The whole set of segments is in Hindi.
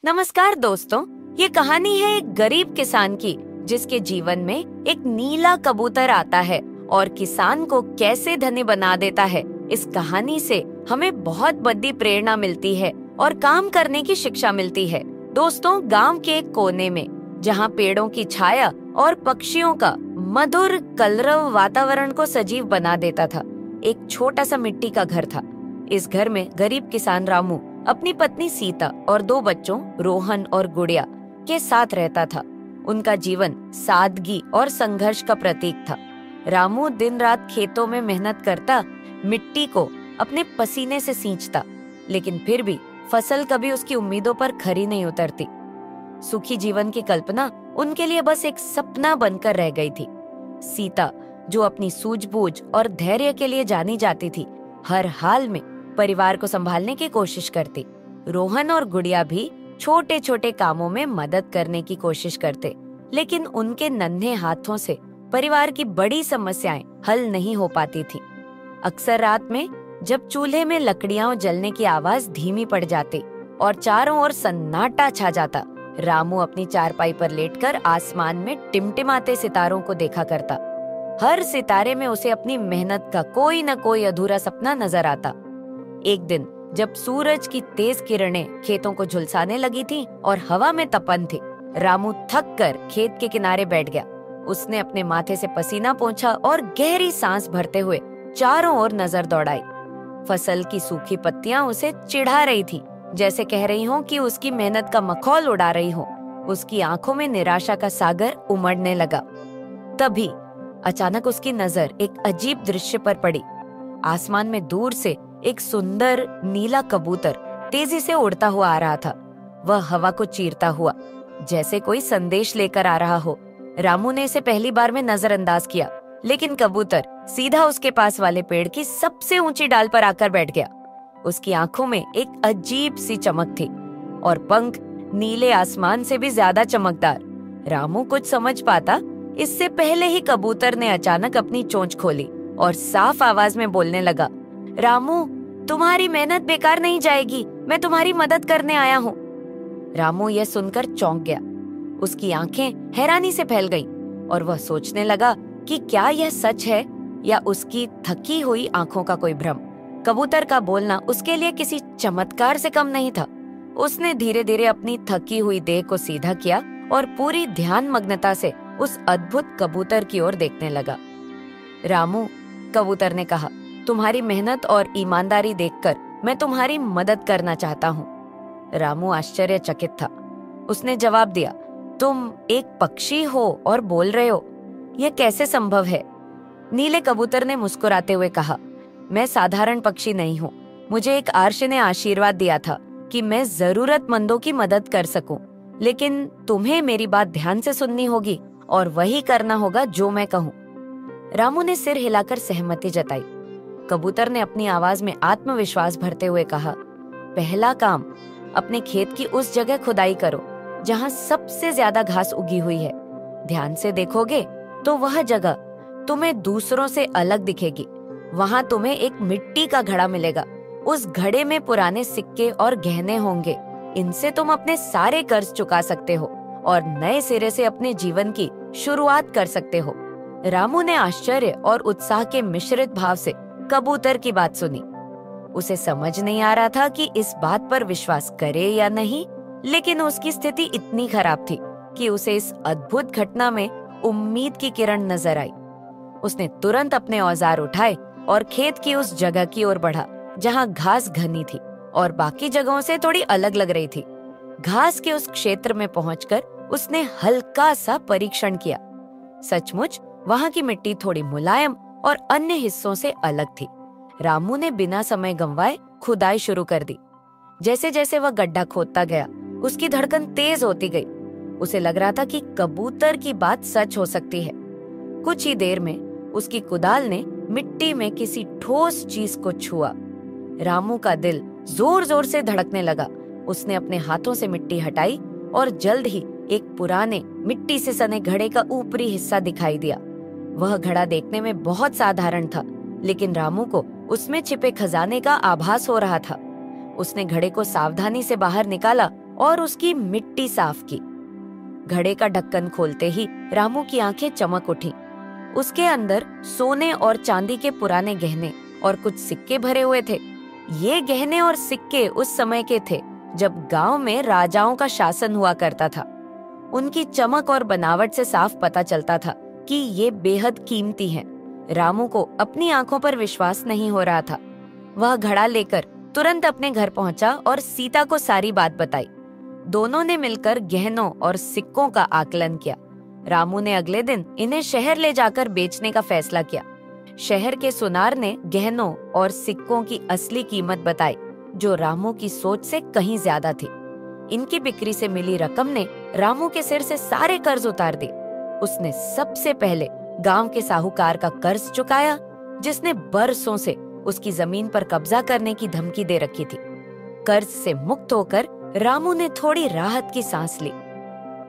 नमस्कार दोस्तों, ये कहानी है एक गरीब किसान की जिसके जीवन में एक नीला कबूतर आता है और किसान को कैसे धनी बना देता है। इस कहानी से हमें बहुत बड़ी प्रेरणा मिलती है और काम करने की शिक्षा मिलती है। दोस्तों, गांव के एक कोने में जहां पेड़ों की छाया और पक्षियों का मधुर कलरव वातावरण को सजीव बना देता था, एक छोटा सा मिट्टी का घर था। इस घर में गरीब किसान रामू अपनी पत्नी सीता और 2 बच्चों रोहन और गुड़िया के साथ रहता था। उनका जीवन सादगी और संघर्ष का प्रतीक था। रामू दिन रात खेतों में मेहनत करता, मिट्टी को अपने पसीने से सींचता, लेकिन फिर भी फसल कभी उसकी उम्मीदों पर खरी नहीं उतरती। सुखी जीवन की कल्पना उनके लिए बस एक सपना बनकर रह गई थी। सीता, जो अपनी सूझबूझ और धैर्य के लिए जानी जाती थी, हर हाल में परिवार को संभालने की कोशिश करती। रोहन और गुड़िया भी छोटे छोटे कामों में मदद करने की कोशिश करते, लेकिन उनके नन्हे हाथों से परिवार की बड़ी समस्याएं हल नहीं हो पाती थी। अक्सर रात में जब चूल्हे में लकड़ियां जलने की आवाज धीमी पड़ जाती और चारों ओर सन्नाटा छा जाता, रामू अपनी चारपाई पर लेटकर आसमान में टिमटिमाते सितारों को देखा करता। हर सितारे में उसे अपनी मेहनत का कोई न कोई अधूरा सपना नजर आता। एक दिन जब सूरज की तेज किरणें खेतों को झुलसाने लगी थी और हवा में तपन थी, रामू थक कर खेत के किनारे बैठ गया। उसने अपने माथे से पसीना पोंछा और गहरी सांस भरते हुए चारों ओर नजर दौड़ाई। फसल की सूखी पत्तियां उसे चिढ़ा रही थी, जैसे कह रही हों कि उसकी मेहनत का मखौल उड़ा रही हो। उसकी आंखों में निराशा का सागर उमड़ने लगा। तभी अचानक उसकी नजर एक अजीब दृश्य पर पड़ी। आसमान में दूर से एक सुंदर नीला कबूतर तेजी से उड़ता हुआ आ रहा था। वह हवा को चीरता हुआ जैसे कोई संदेश लेकर आ रहा हो। रामू ने इसे पहली बार में नजरअंदाज किया, लेकिन कबूतर सीधा उसके पास वाले पेड़ की सबसे ऊंची डाल पर आकर बैठ गया। उसकी आंखों में एक अजीब सी चमक थी और पंख नीले आसमान से भी ज्यादा चमकदार। रामू कुछ समझ पाता इससे पहले ही कबूतर ने अचानक अपनी चोंच खोली और साफ आवाज में बोलने लगा, रामू, तुम्हारी मेहनत बेकार नहीं जाएगी, मैं तुम्हारी मदद करने आया हूँ। रामू यह सुनकर चौंक गया। उसकी आंखें हैरानी से फैल गईं और वह सोचने लगा कि क्या यह सच है या उसकी थकी हुई आंखों का कोई भ्रम। कबूतर का बोलना उसके लिए किसी चमत्कार से कम नहीं था। उसने धीरे धीरे अपनी थकी हुई देह को सीधा किया और पूरी ध्यान मग्नता से उस अद्भुत कबूतर की ओर देखने लगा। रामू, कबूतर ने कहा, तुम्हारी मेहनत और ईमानदारी देखकर मैं तुम्हारी मदद करना चाहता हूँ। रामू आश्चर्यचकित था। उसने जवाब दिया, तुम एक पक्षी हो और बोल रहे हो, यह कैसे संभव है? नीले कबूतर ने मुस्कुराते हुए कहा, मैं साधारण पक्षी नहीं हूँ। मुझे एक आर्ष ने आशीर्वाद दिया था कि मैं जरूरतमंदों की मदद कर सकूं, लेकिन तुम्हें मेरी बात ध्यान से सुननी होगी और वही करना होगा जो मैं कहूँ। रामू ने सिर हिलाकर सहमति जताई। कबूतर ने अपनी आवाज में आत्मविश्वास भरते हुए कहा, पहला काम, अपने खेत की उस जगह खुदाई करो जहां सबसे ज्यादा घास उगी हुई है। ध्यान से देखोगे तो वह जगह तुम्हें दूसरों से अलग दिखेगी। वहां तुम्हें एक मिट्टी का घड़ा मिलेगा। उस घड़े में पुराने सिक्के और गहने होंगे। इनसे तुम अपने सारे कर्ज चुका सकते हो और नए सिरे से अपने जीवन की शुरुआत कर सकते हो। रामू ने आश्चर्य और उत्साह के मिश्रित भाव से कबूतर की बात सुनी। उसे समझ नहीं आ रहा था कि इस बात पर विश्वास करे या नहीं, लेकिन उसकी स्थिति इतनी खराब थी कि उसे इस अद्भुत घटना में उम्मीद की किरण नजर आई। उसने तुरंत अपने औजार उठाए और खेत की उस जगह की ओर बढ़ा जहां घास घनी थी और बाकी जगहों से थोड़ी अलग लग रही थी। घास के उस क्षेत्र में पहुंचकर उसने हल्का सा परीक्षण किया। सचमुच वहां की मिट्टी थोड़ी मुलायम और अन्य हिस्सों से अलग थी। रामू ने बिना समय गंवाए खुदाई शुरू कर दी। जैसे जैसे वह गड्ढा खोदता गया, उसकी धड़कन तेज होती गई। उसे लग रहा था कि कबूतर की बात सच हो सकती है। कुछ ही देर में उसकी कुदाल ने मिट्टी में किसी ठोस चीज को छुआ। रामू का दिल जोर जोर से धड़कने लगा। उसने अपने हाथों से मिट्टी हटाई और जल्द ही एक पुराने मिट्टी से सने घड़े का ऊपरी हिस्सा दिखाई दिया। वह घड़ा देखने में बहुत साधारण था, लेकिन रामू को उसमें छिपे खजाने का आभास हो रहा था। उसने घड़े को सावधानी से बाहर निकाला और उसकी मिट्टी साफ की। घड़े का ढक्कन खोलते ही रामू की आंखें चमक उठी। उसके अंदर सोने और चांदी के पुराने गहने और कुछ सिक्के भरे हुए थे। ये गहने और सिक्के उस समय के थे जब गांव में राजाओं का शासन हुआ करता था। उनकी चमक और बनावट से साफ पता चलता था कि ये बेहद कीमती हैं। रामू को अपनी आंखों पर विश्वास नहीं हो रहा था। वह घड़ा लेकर तुरंत अपने घर पहुंचा और सीता को सारी बात बताई। दोनों ने मिलकर गहनों और सिक्कों का आकलन किया। रामू ने अगले दिन इन्हें शहर ले जाकर बेचने का फैसला किया। शहर के सुनार ने गहनों और सिक्कों की असली कीमत बताई, जो रामू की सोच से कहीं ज्यादा थी। इनकी बिक्री से मिली रकम ने रामू के सिर से सारे कर्ज उतार दिए। उसने सबसे पहले गांव के साहूकार का कर्ज चुकाया, जिसने बरसों से उसकी जमीन पर कब्जा करने की धमकी दे रखी थी। कर्ज से मुक्त होकर रामू ने थोड़ी राहत की सांस ली।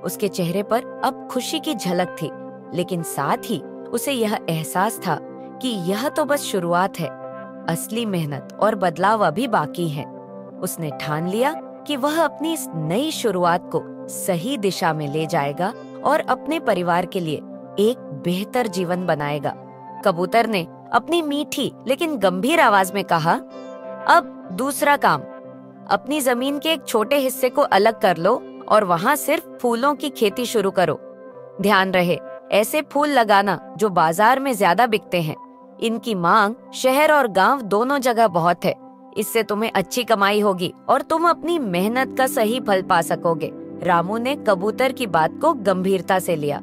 उसके चेहरे पर अब खुशी की झलक थी, लेकिन साथ ही उसे यह एहसास था कि यह तो बस शुरुआत है। असली मेहनत और बदलाव अभी बाकी है। उसने ठान लिया कि वह अपनी इस नई शुरुआत को सही दिशा में ले जाएगा और अपने परिवार के लिए एक बेहतर जीवन बनाएगा। कबूतर ने अपनी मीठी लेकिन गंभीर आवाज में कहा, अब दूसरा काम, अपनी जमीन के एक छोटे हिस्से को अलग कर लो और वहाँ सिर्फ फूलों की खेती शुरू करो। ध्यान रहे, ऐसे फूल लगाना जो बाजार में ज्यादा बिकते हैं। इनकी मांग शहर और गांव दोनों जगह बहुत है। इससे तुम्हें अच्छी कमाई होगी और तुम अपनी मेहनत का सही फल पा सकोगे। रामू ने कबूतर की बात को गंभीरता से लिया।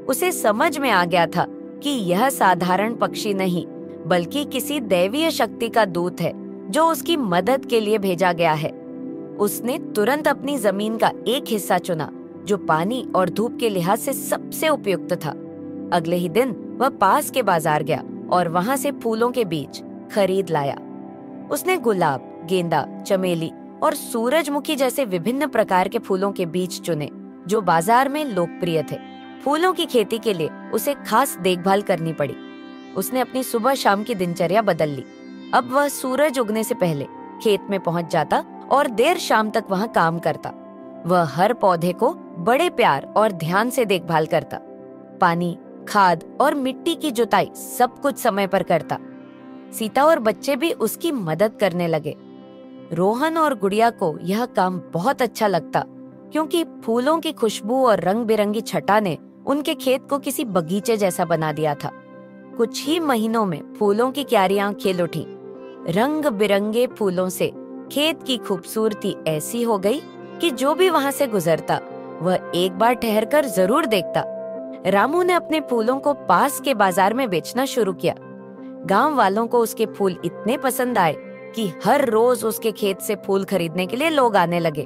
उसे समझ में आ गया था कि यह साधारण पक्षी नहीं, बल्कि किसी दैवीय शक्ति का दूत है जो उसकी मदद के लिए भेजा गया है। उसने तुरंत अपनी जमीन का एक हिस्सा चुना जो पानी और धूप के लिहाज से सबसे उपयुक्त था। अगले ही दिन वह पास के बाजार गया और वहां से फूलों के बीज खरीद लाया। उसने गुलाब, गेंदा, चमेली और सूरजमुखी जैसे विभिन्न प्रकार के फूलों के बीज चुने जो बाजार में लोकप्रिय थे। फूलों की खेती के लिए उसे खास देखभाल करनी पड़ी। उसने अपनी सुबह शाम की दिनचर्या बदल ली। अब वह सूरज उगने से पहले खेत में पहुंच जाता और देर शाम तक वहां काम करता। वह हर पौधे को बड़े प्यार और ध्यान से देखभाल करता। पानी, खाद और मिट्टी की जुताई सब कुछ समय पर करता। सीता और बच्चे भी उसकी मदद करने लगे। रोहन और गुड़िया को यह काम बहुत अच्छा लगता, क्योंकि फूलों की खुशबू और रंग बिरंगी छटा ने उनके खेत को किसी बगीचे जैसा बना दिया था। कुछ ही महीनों में फूलों की क्यारियां खिल उठी। रंग बिरंगे फूलों से खेत की खूबसूरती ऐसी हो गई कि जो भी वहां से गुजरता वह एक बार ठहरकर जरूर देखता। रामू ने अपने फूलों को पास के बाजार में बेचना शुरू किया। गांव वालों को उसके फूल इतने पसंद आए कि हर रोज उसके खेत से फूल खरीदने के लिए लोग आने लगे।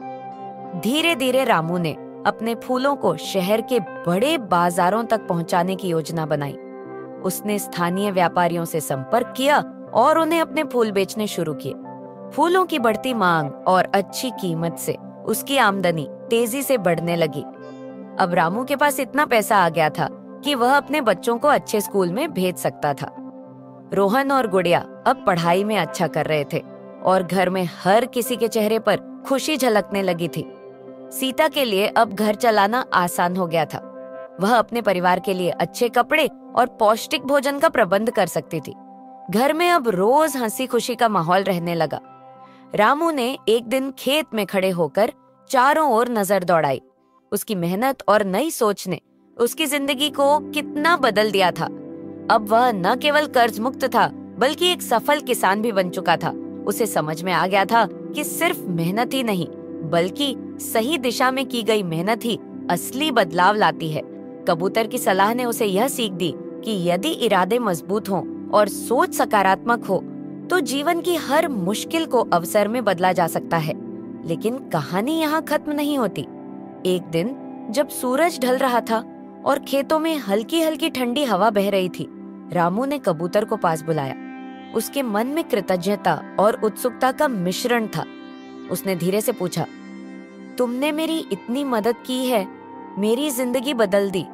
धीरे धीरे रामू ने अपने फूलों को शहर के बड़े बाजारों तक पहुंचाने की योजना बनाई। उसने स्थानीय व्यापारियों से संपर्क किया और उन्हें अपने फूल बेचने शुरू किए। फूलों की बढ़ती मांग और अच्छी कीमत से उसकी आमदनी तेजी से बढ़ने लगी। अब रामू के पास इतना पैसा आ गया था कि वह अपने बच्चों को अच्छे स्कूल में भेज सकता था। रोहन और गुड़िया अब पढ़ाई में अच्छा कर रहे थे और घर में हर किसी के चेहरे पर खुशी झलकने लगी थी। सीता के लिए अब घर चलाना आसान हो गया था। वह अपने परिवार के लिए अच्छे कपड़े और पौष्टिक भोजन का प्रबंध कर सकती थी। घर में अब रोज हंसी खुशी का माहौल रहने लगा। रामू ने एक दिन खेत में खड़े होकर चारों ओर नजर दौड़ाई। उसकी मेहनत और नई सोच ने उसकी जिंदगी को कितना बदल दिया था। अब वह न केवल कर्ज मुक्त था, बल्कि एक सफल किसान भी बन चुका था। उसे समझ में आ गया था कि सिर्फ मेहनत ही नहीं, बल्कि सही दिशा में की गई मेहनत ही असली बदलाव लाती है। कबूतर की सलाह ने उसे यह सीख दी कि यदि इरादे मजबूत हों और सोच सकारात्मक हो, तो जीवन की हर मुश्किल को अवसर में बदला जा सकता है। लेकिन कहानी यहाँ खत्म नहीं होती। एक दिन जब सूरज ढल रहा था और खेतों में हल्की हल्की ठंडी हवा बह रही थी, रामू ने कबूतर को पास बुलाया। उसके मन में कृतज्ञता और उत्सुकता का मिश्रण था। उसने धीरे से पूछा, तुमने मेरी इतनी मदद की है, मेरी जिंदगी बदल दी,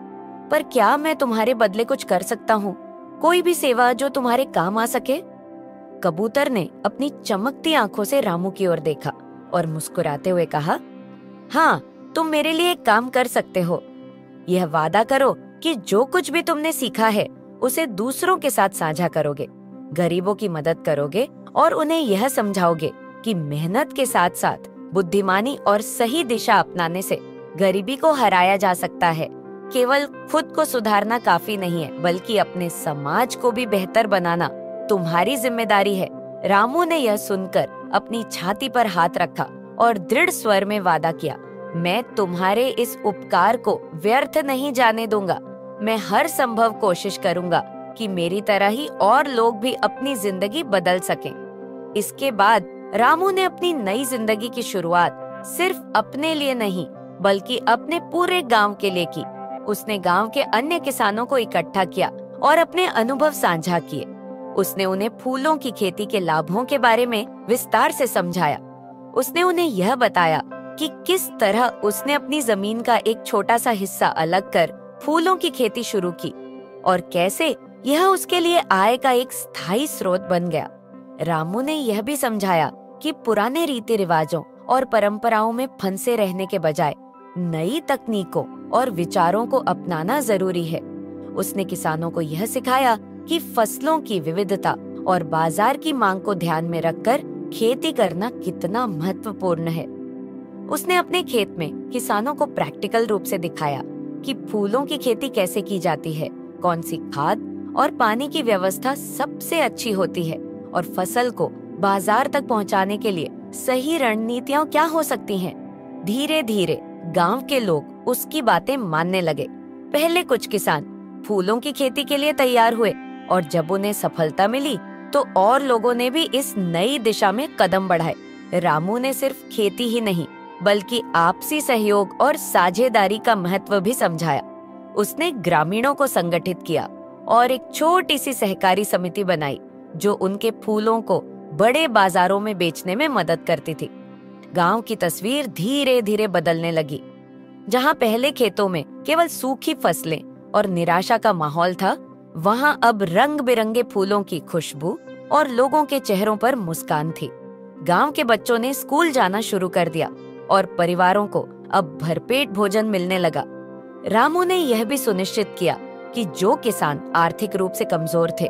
पर क्या मैं तुम्हारे बदले कुछ कर सकता हूँ? कोई भी सेवा जो तुम्हारे काम आ सके? कबूतर ने अपनी चमकती आंखों से रामू की ओर देखा और मुस्कुराते हुए कहा, हाँ, तुम मेरे लिए एक काम कर सकते हो। यह वादा करो कि जो कुछ भी तुमने सीखा है उसे दूसरों के साथ साझा करोगे, गरीबों की मदद करोगे और उन्हें यह समझाओगे कि मेहनत के साथ साथ बुद्धिमानी और सही दिशा अपनाने से गरीबी को हराया जा सकता है। केवल खुद को सुधारना काफी नहीं है, बल्कि अपने समाज को भी बेहतर बनाना तुम्हारी जिम्मेदारी है। रामू ने यह सुनकर अपनी छाती पर हाथ रखा और दृढ़ स्वर में वादा किया, मैं तुम्हारे इस उपकार को व्यर्थ नहीं जाने दूंगा। मैं हर संभव कोशिश करूंगा कि मेरी तरह ही और लोग भी अपनी जिंदगी बदल सकें। इसके बाद रामू ने अपनी नई जिंदगी की शुरुआत सिर्फ अपने लिए नहीं, बल्कि अपने पूरे गांव के लिए की। उसने गांव के अन्य किसानों को इकट्ठा किया और अपने अनुभव साझा किए। उसने उन्हें फूलों की खेती के लाभों के बारे में विस्तार से समझाया। उसने उन्हें यह बताया कि किस तरह उसने अपनी जमीन का एक छोटा सा हिस्सा अलग कर फूलों की खेती शुरू की और कैसे यह उसके लिए आय का एक स्थायी स्रोत बन गया। रामू ने यह भी समझाया कि पुराने रीति रिवाजों और परंपराओं में फंसे रहने के बजाय नई तकनीकों और विचारों को अपनाना जरूरी है। उसने किसानों को यह सिखाया कि फसलों की विविधता और बाजार की मांग को ध्यान में रखकर खेती करना कितना महत्वपूर्ण है। उसने अपने खेत में किसानों को प्रैक्टिकल रूप से दिखाया कि फूलों की खेती कैसे की जाती है, कौन सी खाद और पानी की व्यवस्था सबसे अच्छी होती है और फसल को बाजार तक पहुंचाने के लिए सही रणनीतियां क्या हो सकती हैं। धीरे धीरे गांव के लोग उसकी बातें मानने लगे। पहले कुछ किसान फूलों की खेती के लिए तैयार हुए और जब उन्हें सफलता मिली तो और लोगों ने भी इस नई दिशा में कदम बढ़ाए। रामू ने सिर्फ खेती ही नहीं, बल्कि आपसी सहयोग और साझेदारी का महत्व भी समझाया। उसने ग्रामीणों को संगठित किया और एक छोटी सी सहकारी समिति बनाई जो उनके फूलों को बड़े बाजारों में बेचने में मदद करती थी। गांव की तस्वीर धीरे धीरे बदलने लगी। जहां पहले खेतों में केवल सूखी फसलें और निराशा का माहौल था, वहां अब रंग बिरंगे फूलों की खुशबू और लोगों के चेहरों पर मुस्कान थी। गांव के बच्चों ने स्कूल जाना शुरू कर दिया और परिवारों को अब भरपेट भोजन मिलने लगा। रामू ने यह भी सुनिश्चित किया कि जो किसान आर्थिक रूप से कमजोर थे,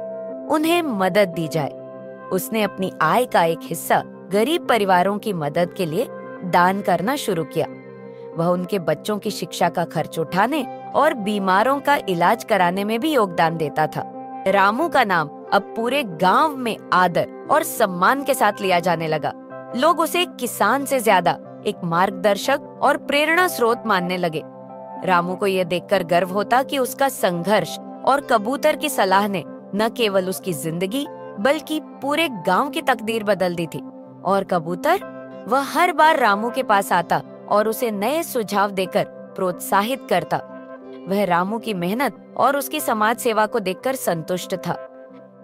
उन्हें मदद दी जाए। उसने अपनी आय का एक हिस्सा गरीब परिवारों की मदद के लिए दान करना शुरू किया। वह उनके बच्चों की शिक्षा का खर्च उठाने और बीमारों का इलाज कराने में भी योगदान देता था। रामू का नाम अब पूरे गांव में आदर और सम्मान के साथ लिया जाने लगा। लोग उसे एक किसान से ज्यादा एक मार्गदर्शक और प्रेरणा स्रोत मानने लगे। रामू को यह देखकर गर्व होता कि उसका संघर्ष और कबूतर की सलाह ने न केवल उसकी जिंदगी बल्कि पूरे गांव की तकदीर बदल दी थी। और कबूतर, वह हर बार रामू के पास आता और उसे नए सुझाव देकर प्रोत्साहित करता। वह रामू की मेहनत और उसकी समाज सेवा को देखकर संतुष्ट था।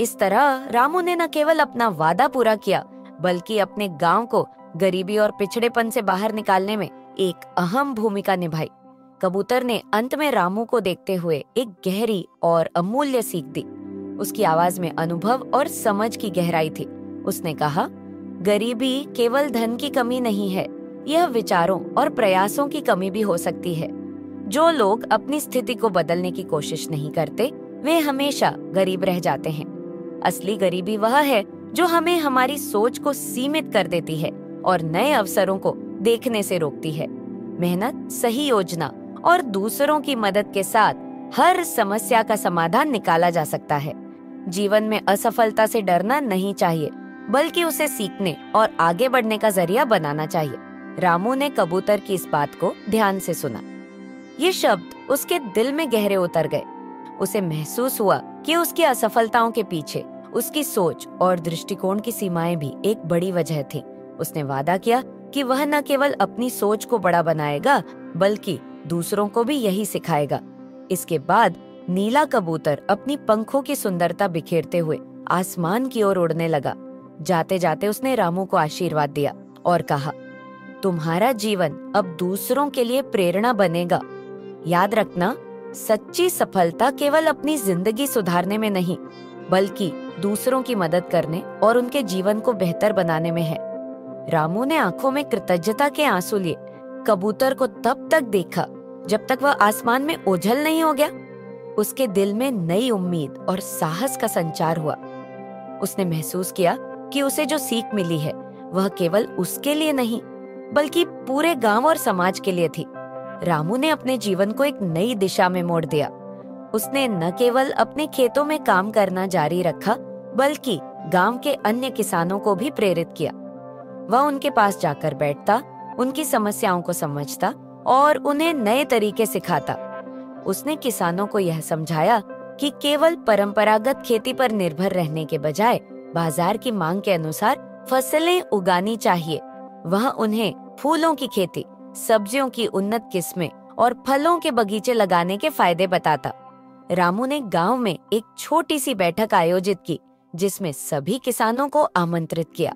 इस तरह रामू ने न केवल अपना वादा पूरा किया, बल्कि अपने गांव को गरीबी और पिछड़ेपन से बाहर निकालने में एक अहम भूमिका निभाई। कबूतर ने अंत में रामू को देखते हुए एक गहरी और अमूल्य सीख दी। उसकी आवाज में अनुभव और समझ की गहराई थी। उसने कहा, गरीबी केवल धन की कमी नहीं है, यह विचारों और प्रयासों की कमी भी हो सकती है। जो लोग अपनी स्थिति को बदलने की कोशिश नहीं करते, वे हमेशा गरीब रह जाते हैं। असली गरीबी वह है जो हमें हमारी सोच को सीमित कर देती है और नए अवसरों को देखने से रोकती है। मेहनत, सही योजना और दूसरों की मदद के साथ हर समस्या का समाधान निकाला जा सकता है। जीवन में असफलता से डरना नहीं चाहिए, बल्कि उसे सीखने और आगे बढ़ने का जरिया बनाना चाहिए। रामू ने कबूतर की इस बात को ध्यान से सुना। ये शब्द उसके दिल में गहरे उतर गए। उसे महसूस हुआ कि उसकी असफलताओं के पीछे उसकी सोच और दृष्टिकोण की सीमाएं भी एक बड़ी वजह थी। उसने वादा किया कि वह न केवल अपनी सोच को बड़ा बनाएगा, बल्कि दूसरों को भी यही सिखाएगा। इसके बाद नीला कबूतर अपनी पंखों की सुंदरता बिखेरते हुए आसमान की ओर उड़ने लगा। जाते जाते उसने रामू को आशीर्वाद दिया और कहा, तुम्हारा जीवन अब दूसरों के लिए प्रेरणा बनेगा। याद रखना, सच्ची सफलता केवल अपनी जिंदगी सुधारने में नहीं, बल्कि दूसरों की मदद करने और उनके जीवन को बेहतर बनाने में है। रामू ने आंखों में कृतज्ञता के आंसू लिए। कबूतर को तब तक देखा जब तक वह आसमान में ओझल नहीं हो गया। उसके दिल में नई उम्मीद और साहस का संचार हुआ। उसने महसूस किया कि उसे जो सीख मिली है वह केवल उसके लिए नहीं बल्कि पूरे गांव और समाज के लिए थी। रामू ने अपने जीवन को एक नई दिशा में मोड़ दिया। उसने न केवल अपने खेतों में काम करना जारी रखा बल्कि गांव के अन्य किसानों को भी प्रेरित किया। वह उनके पास जाकर बैठता, उनकी समस्याओं को समझता और उन्हें नए तरीके सिखाता। उसने किसानों को यह समझाया कि केवल परंपरागत खेती पर निर्भर रहने के बजाय बाजार की मांग के अनुसार फसलें उगानी चाहिए। वह उन्हें फूलों की खेती, सब्जियों की उन्नत किस्में और फलों के बगीचे लगाने के फायदे बताता। रामू ने गांव में एक छोटी सी बैठक आयोजित की जिसमें सभी किसानों को आमंत्रित किया।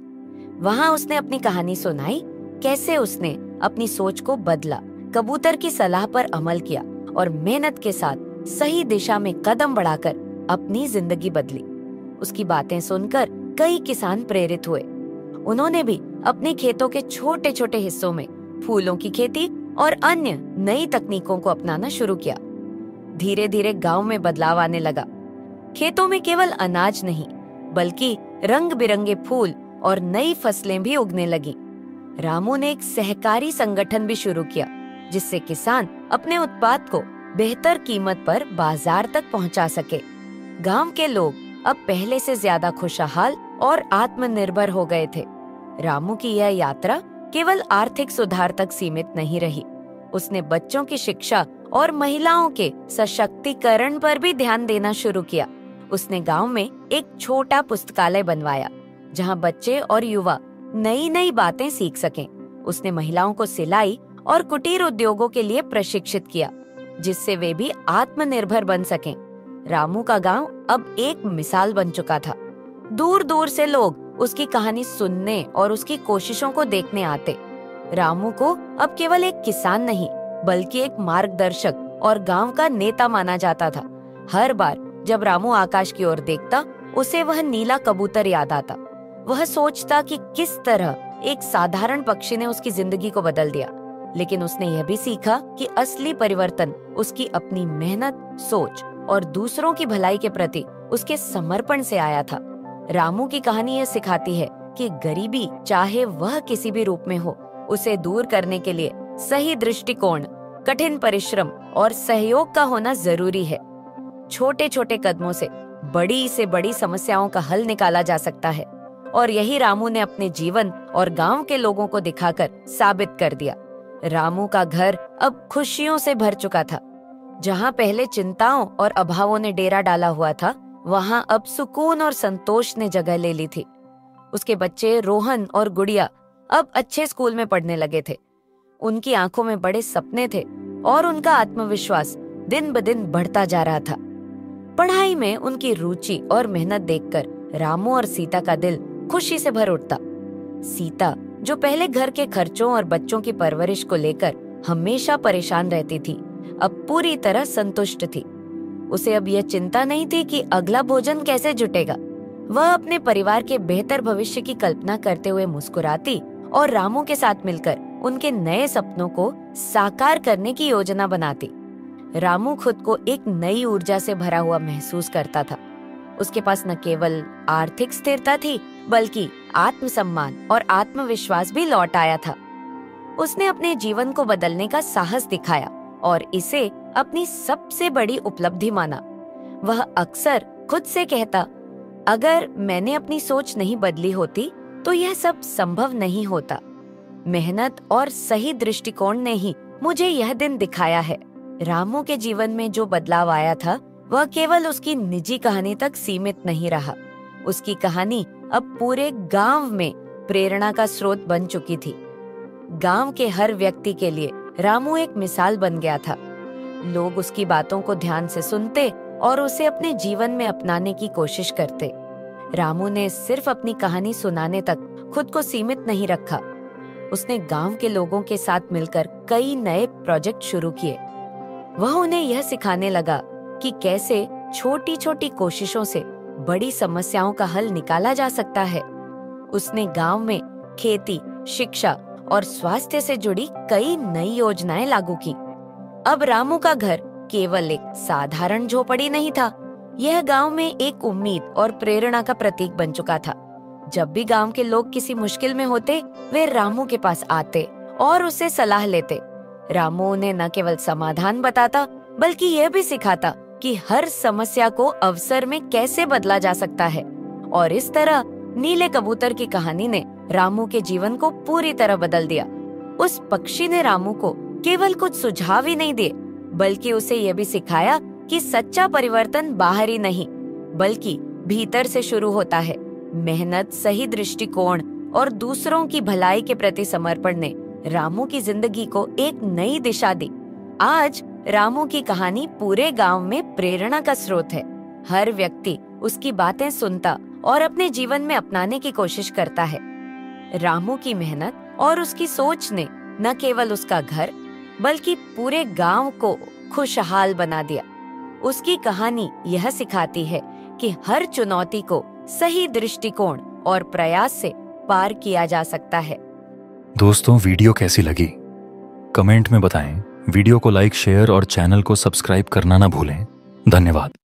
वहां उसने अपनी कहानी सुनाई, कैसे उसने अपनी सोच को बदला, कबूतर की सलाह पर अमल किया और मेहनत के साथ सही दिशा में कदम बढ़ाकर अपनी जिंदगी बदली। उसकी बातें सुनकर कई किसान प्रेरित हुए। उन्होंने भी अपने खेतों के छोटे छोटे हिस्सों में फूलों की खेती और अन्य नई तकनीकों को अपनाना शुरू किया। धीरे धीरे गांव में बदलाव आने लगा। खेतों में केवल अनाज नहीं बल्कि रंग बिरंगे फूल और नई फसलें भी उगने लगी। रामू ने एक सहकारी संगठन भी शुरू किया जिससे किसान अपने उत्पाद को बेहतर कीमत पर बाजार तक पहुंचा सके। गांव के लोग अब पहले से ज्यादा खुशहाल और आत्मनिर्भर हो गए थे। रामू की यह यात्रा केवल आर्थिक सुधार तक सीमित नहीं रही। उसने बच्चों की शिक्षा और महिलाओं के सशक्तिकरण पर भी ध्यान देना शुरू किया। उसने गांव में एक छोटा पुस्तकालय बनवाया जहां बच्चे और युवा नई नई बातें सीख सकें। उसने महिलाओं को सिलाई और कुटीर उद्योगों के लिए प्रशिक्षित किया जिससे वे भी आत्मनिर्भर बन सकें। रामू का गांव अब एक मिसाल बन चुका था। दूर दूर से लोग उसकी कहानी सुनने और उसकी कोशिशों को देखने आते। रामू को अब केवल एक किसान नहीं बल्कि एक मार्गदर्शक और गांव का नेता माना जाता था। हर बार जब रामू आकाश की ओर देखता उसे वह नीला कबूतर याद आता। वह सोचता कि किस तरह एक साधारण पक्षी ने उसकी जिंदगी को बदल दिया। लेकिन उसने यह भी सीखा कि असली परिवर्तन उसकी अपनी मेहनत, सोच और दूसरों की भलाई के प्रति उसके समर्पण से आया था। रामू की कहानी यह सिखाती है कि गरीबी चाहे वह किसी भी रूप में हो, उसे दूर करने के लिए सही दृष्टिकोण, कठिन परिश्रम और सहयोग का होना जरूरी है। छोटे छोटे कदमों से बड़ी समस्याओं का हल निकाला जा सकता है और यही रामू ने अपने जीवन और गांव के लोगों को दिखाकर साबित कर दिया। रामू का घर अब खुशियों से भर चुका था। जहां पहले चिंताओं और अभावों ने डेरा डाला हुआ था, वहां अब सुकून और संतोष ने जगह ले ली थी। उसके बच्चे रोहन और गुड़िया अब अच्छे स्कूल में पढ़ने लगे थे। उनकी आंखों में बड़े सपने थे और उनका आत्मविश्वास दिन ब दिन बढ़ता जा रहा था। पढ़ाई में उनकी रुचि और मेहनत देखकर रामू और सीता का दिल खुशी से भर उठता। सीता, जो पहले घर के खर्चों और बच्चों की परवरिश को लेकर हमेशा परेशान रहती थी, अब पूरी तरह संतुष्ट थी। उसे अब यह चिंता नहीं थी कि अगला भोजन कैसे जुटेगा। वह अपने परिवार के बेहतर भविष्य की कल्पना करते हुए मुस्कुराती और रामू के साथ मिलकर उनके नए सपनों को साकार करने की योजना बनाती। रामू खुद को एक नई ऊर्जा से भरा हुआ महसूस करता था। उसके पास न केवल आर्थिक स्थिरता थी बल्कि आत्मसम्मान और आत्मविश्वास भी लौट आया था। उसने अपने जीवन को बदलने का साहस दिखाया और इसे अपनी सबसे बड़ी उपलब्धि माना। वह अक्सर खुद से कहता, अगर मैंने अपनी सोच नहीं बदली होती तो यह सब संभव नहीं होता। मेहनत और सही दृष्टिकोण ने ही मुझे यह दिन दिखाया है। रामू के जीवन में जो बदलाव आया था वह केवल उसकी निजी कहानी तक सीमित नहीं रहा। उसकी कहानी अब पूरे गांव में प्रेरणा का स्रोत बन चुकी थी। गांव के हर व्यक्ति के लिए रामू एक मिसाल बन गया था। लोग उसकी बातों को ध्यान से सुनते और उसे अपने जीवन में अपनाने की कोशिश करते। रामू ने सिर्फ अपनी कहानी सुनाने तक खुद को सीमित नहीं रखा। उसने गांव के लोगों के साथ मिलकर कई नए प्रोजेक्ट शुरू किए। वह उन्हें यह सिखाने लगा कि कैसे छोटी छोटी कोशिशों से बड़ी समस्याओं का हल निकाला जा सकता है। उसने गांव में खेती, शिक्षा और स्वास्थ्य से जुड़ी कई नई योजनाएं लागू की। अब रामू का घर केवल एक साधारण झोपड़ी नहीं था, यह गांव में एक उम्मीद और प्रेरणा का प्रतीक बन चुका था। जब भी गांव के लोग किसी मुश्किल में होते, वे रामू के पास आते और उससे सलाह लेते। रामू उन्हें न केवल समाधान बताता, बल्कि यह भी सिखाता कि हर समस्या को अवसर में कैसे बदला जा सकता है। और इस तरह नीले कबूतर की कहानी ने रामू के जीवन को पूरी तरह बदल दिया। उस पक्षी ने रामू को केवल कुछ सुझाव ही नहीं दिए, बल्कि उसे यह भी सिखाया कि सच्चा परिवर्तन बाहरी नहीं, बल्कि भीतर से शुरू होता है। मेहनत, सही दृष्टिकोण और दूसरों की भलाई के प्रति समर्पण ने रामू की जिंदगी को एक नई दिशा दी। आज रामू की कहानी पूरे गांव में प्रेरणा का स्रोत है। हर व्यक्ति उसकी बातें सुनता और अपने जीवन में अपनाने की कोशिश करता है। रामू की मेहनत और उसकी सोच ने न केवल उसका घर, बल्कि पूरे गांव को खुशहाल बना दिया। उसकी कहानी यह सिखाती है कि हर चुनौती को सही दृष्टिकोण और प्रयास से पार किया जा सकता है। दोस्तों, वीडियो कैसी लगी कमेंट में बताएं। वीडियो को लाइक, शेयर और चैनल को सब्सक्राइब करना ना भूलें। धन्यवाद।